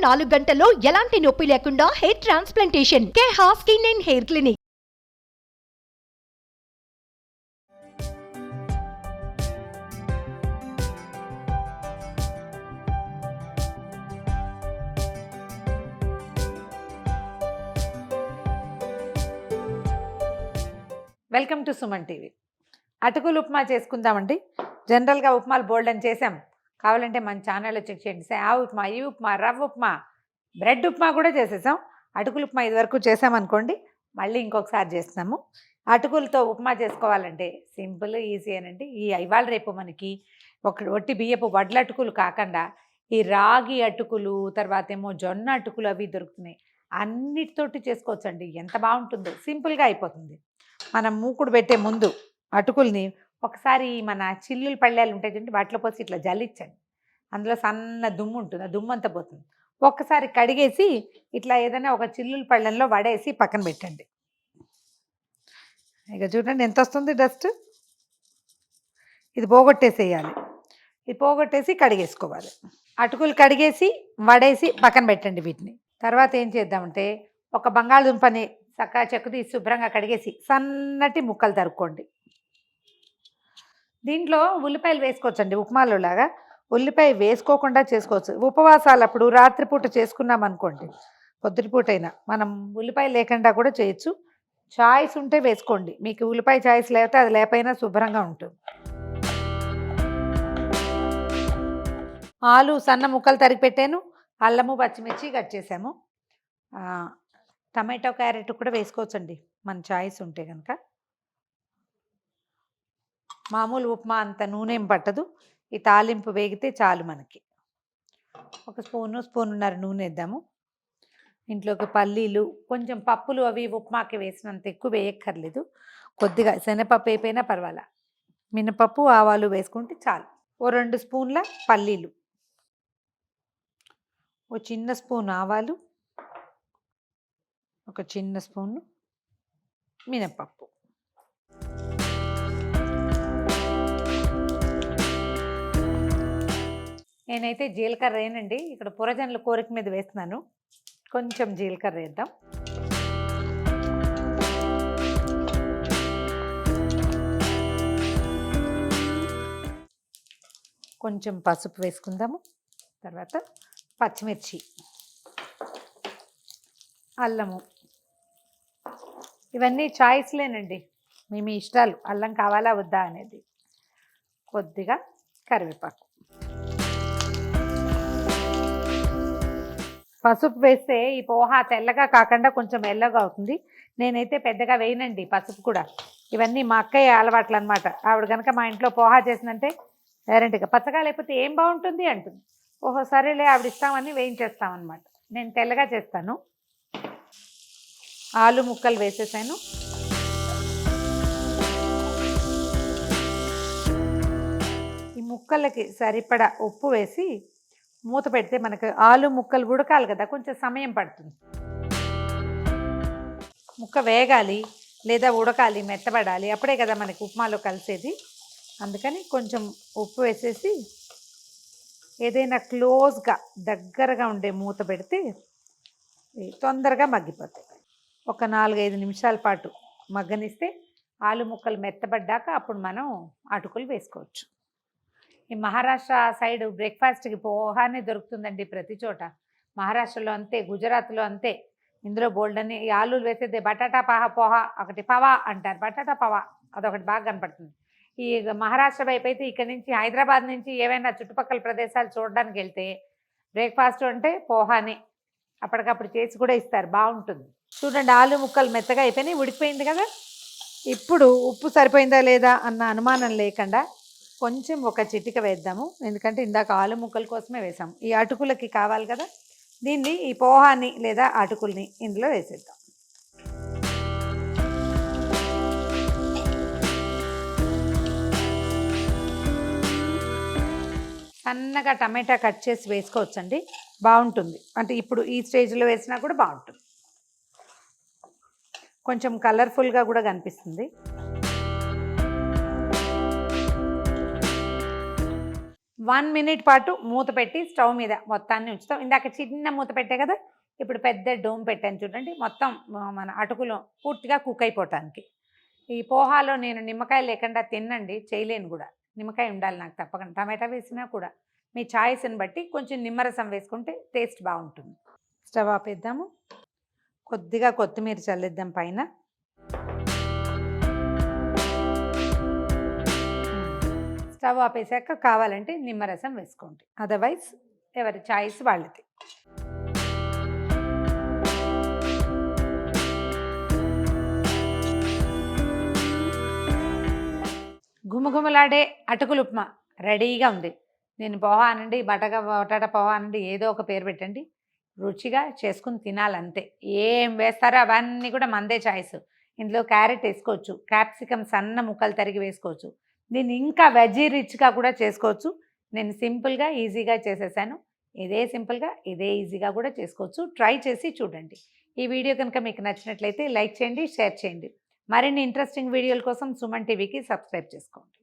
4 గంటల్లో ఎలాంటి నొప్పి లేకుండా hair transplantation Keha skin and hair clinic. Welcome to Suman TV. అటుకులు ఉప్మా చేసుకుందామండి. జనరల్గా ఉప్మాలు బోల్డ్ అని చేసాం. కావాలంటే మన ఛానల్లో చెక్ చేయండి. ఆ ఉప్మా, ఈ ఉప్మా, రవ్వ ఉప్మా, బ్రెడ్ ఉప్మా కూడా చేసేసాం. అటుకులు ఉప్మా ఇదివరకు చేసామనుకోండి, మళ్ళీ ఇంకొకసారి చేస్తున్నాము. అటుకులతో ఉప్మా చేసుకోవాలంటే సింపుల్, ఈజీ అనండి. ఇవాళ రేపు మనకి ఒట్టి బియ్యపు వడ్ల అటుకులు కాకుండా ఈ రాగి అటుకులు, తర్వాత ఏమో జొన్న అటుకులు అవి దొరుకుతున్నాయి. అన్నిటితోటి చేసుకోవచ్చండి. ఎంత బాగుంటుందో, సింపుల్గా అయిపోతుంది. మనం మూకుడు పెట్టే ముందు అటుకుల్ని ఒకసారి మన చిల్లులు పళ్ళాలు ఉంటాయి చూడండి, వాటిలో పోసి ఇట్లా జల్లించండి. అందులో సన్న దుమ్ము ఉంటుంది, ఆ దుమ్ము అంతా పోతుంది. ఒక్కసారి కడిగేసి ఇట్లా ఏదైనా ఒక చిల్లుల పళ్ళెంలో వడేసి పక్కన పెట్టండి. ఇక చూడండి ఎంత వస్తుంది డస్ట్. ఇది పోగొట్టేసేయాలి. ఇది పోగొట్టేసి కడిగేసుకోవాలి. అటుకులు కడిగేసి వడేసి పక్కన పెట్టండి వీటిని. తర్వాత ఏం చేద్దామంటే ఒక బంగాళదుంపని చక్కగా చెక్కు తీసి శుభ్రంగా కడిగేసి సన్నటి ముక్కలు తరుక్కోండి. దీంట్లో ఉల్లిపాయలు వేసుకోవచ్చండి. ఉప్మాలో లాగా ఉల్లిపాయ వేసుకోకుండా చేసుకోవచ్చు. ఉపవాసాలు అప్పుడు రాత్రిపూట చేసుకున్నాం అనుకోండి, పొద్దుటిపూట అయినా మనం ఉల్లిపాయ లేకుండా కూడా చేయొచ్చు. చాయిస్ ఉంటే వేసుకోండి. మీకు ఉల్లిపాయ చాయిస్ లేకపోతే అది లేకపోయినా శుభ్రంగా ఉంటుంది. ఆలు సన్న ముక్కలు తరిగి పెట్టాను. అల్లము పచ్చిమిర్చి కట్ చేసాము. టమాటో క్యారెట్ కూడా వేసుకోవచ్చండి మన చాయిస్ ఉంటే కనుక. మామూలు ఉప్మా అంత నూనెం పట్టదు. ఈ తాలింపు వేగితే చాలు మనకి. ఒక స్పూన్నర నూనె వేద్దాము. ఇంట్లోకి పల్లీలు, కొంచెం పప్పులు అవి ఉప్మాకి వేసినంత ఎక్కువ వేయక్కర్లేదు. కొద్దిగా శనగపప్పు అయిపోయినా పర్వాలా, మినపప్పు ఆవాలు వేసుకుంటే చాలు. ఓ 2 స్పూన్ల పల్లీలు, ఓ చిన్న స్పూన్ ఆవాలు, ఒక చిన్న స్పూను మినపప్పు. నేనైతే జీలకర్ర వేయనండి, ఇక్కడ పురజనుల కోరిక మీద వేస్తున్నాను. కొంచెం జీలకర్ర వేద్దాం. కొంచెం పసుపు వేసుకుందాము. తర్వాత పచ్చిమిర్చి, అల్లము, ఇవన్నీ చాయిస్లేనండి, మీ ఇష్టాలు. అల్లం కావాలా వద్దా అనేది. కొద్దిగా కరివేపాకు. పసుపు వేస్తే ఈ పోహ తెల్లగా కాకుండా కొంచెం ఎల్లగా అవుతుంది. నేనైతే పెద్దగా వేయనండి పసుపు కూడా. ఇవన్నీ మా అక్కయ్య అలవాట్లు అనమాట. ఆవిడ కనుక మా ఇంట్లో పోహా చేసిందంటే గ్యారెంటీగా పచ్చగా లేకపోతే ఏం బాగుంటుంది అంటుంది. ఓహో సరేలే, ఆవిడ ఇస్తామని వేయించేస్తామన్నమాట. నేను తెల్లగా చేస్తాను. ఆలు ముక్కలు వేసేసాను. ఈ ముక్కలకి సరిపడా ఉప్పు వేసి మూత పెడితే మనకు ఆలు ముక్కలు ఉడకాలి కదా, కొంచెం సమయం పడుతుంది. ముక్క వేగాలి లేదా ఉడకాలి, మెత్తబడాలి, అప్పుడే కదా మనకి ఉప్మాలో కలిసేది. అందుకని కొంచెం ఉప్పు వేసేసి ఏదైనా క్లోజ్గా దగ్గరగా ఉండే మూత పెడితే తొందరగా మగ్గిపోతాయి. ఒక 4-5 నిమిషాల పాటు మగ్గనిస్తే ఆలు ముక్కలు మెత్తబడ్డాక అప్పుడు మనం అటుకులు వేసుకోవచ్చు. ఈ మహారాష్ట్ర సైడ్ బ్రేక్ఫాస్ట్కి పోహానే దొరుకుతుందండి ప్రతి చోట. మహారాష్ట్రలో అంతే, గుజరాత్లో అంతే. ఇందులో బోల్డ్ అని ఈ ఆలూలు వేసేది బటాటా పోహా, ఒకటి పవా అంటారు, బటాటా పవా, అదొకటి బాగా కనపడుతుంది. ఈ మహారాష్ట్ర వైపు అయితే ఇక్కడి నుంచి హైదరాబాద్ నుంచి ఏవైనా చుట్టుపక్కల ప్రదేశాలు చూడడానికి వెళ్తే బ్రేక్ఫాస్ట్ అంటే పోహానే, అప్పటికప్పుడు చేసి కూడా ఇస్తారు, బాగుంటుంది. చూడండి ఆలు ముక్కలు మెత్తగా అయిపోయినాయి, ఉడికిపోయింది కదా. ఇప్పుడు ఉప్పు సరిపోయిందా లేదా అన్న అనుమానం లేకుండా కొంచెం ఒక చిటిక వేద్దాము. ఎందుకంటే ఇందాక ఆలు ముక్కల కోసమే వేసాము. ఈ అటుకులకి కావాలి కదా. దీన్ని, ఈ పోహాని లేదా అటుకుల్ని ఇందులో వేసేద్దాం. సన్నగా టమాటా కట్ చేసి వేసుకోవచ్చండి, బాగుంటుంది. అంటే ఇప్పుడు ఈ స్టేజ్లో వేసినా కూడా బాగుంటుంది. కొంచెం కలర్ఫుల్గా కూడా కనిపిస్తుంది. 1 మినిట్ పాటు మూత పెట్టి స్టవ్ మీద మొత్తాన్ని ఉంచుతాం. ఇందాక చిన్న మూత పెట్టే కదా, ఇప్పుడు పెద్ద డోమ్ పెట్టాను చూడండి, మొత్తం మన అటుకులు పూర్తిగా కుక్ అయిపోవటానికి. ఈ పోహాలో నేను నిమ్మకాయ లేకుండా తిన్నండి, చేయలేను కూడా. నిమ్మకాయ ఉండాలి నాకు తప్పకుండా. టమాటా వేసినా కూడా మీ చాయిస్ని బట్టి కొంచెం నిమ్మరసం వేసుకుంటే టేస్ట్ బాగుంటుంది. స్టవ్ ఆపేద్దాము. కొద్దిగా కొత్తిమీర చల్లిద్దాం పైన. స్టవ్ ఆపేసాక కావాలంటే నిమ్మరసం వేసుకోండి, అదర్వైజ్ ఎవరి చాయిస్ వాళ్ళది. గుమగుమలాడే అటుకులు ఉప్మా రెడీగా ఉంది. నేను పోహా అనండి, బటాటా పోహా అనండి, ఏదో ఒక పేరు పెట్టండి, రుచిగా చేసుకుని తినాలంతే. ఏం వేస్తారో అవన్నీ కూడా మందే చాయిస్. ఇందులో క్యారెట్ వేసుకోవచ్చు, క్యాప్సికమ్ సన్న ముక్కలు తరిగి వేసుకోవచ్చు. దీన్ని ఇంకా వెజీ రిచ్గా కూడా చేసుకోవచ్చు. నేను సింపుల్గా ఈజీగా చేసేసాను. ఇదే సింపుల్గా ఇదే ఈజీగా కూడా చేసుకోవచ్చు. ట్రై చేసి చూడండి. ఈ వీడియో కనుక మీకు నచ్చినట్లయితే లైక్ చేయండి, షేర్ చేయండి. మరిన్ని ఇంట్రెస్టింగ్ వీడియోల కోసం సుమన్ టీవీకి సబ్స్క్రైబ్ చేసుకోండి.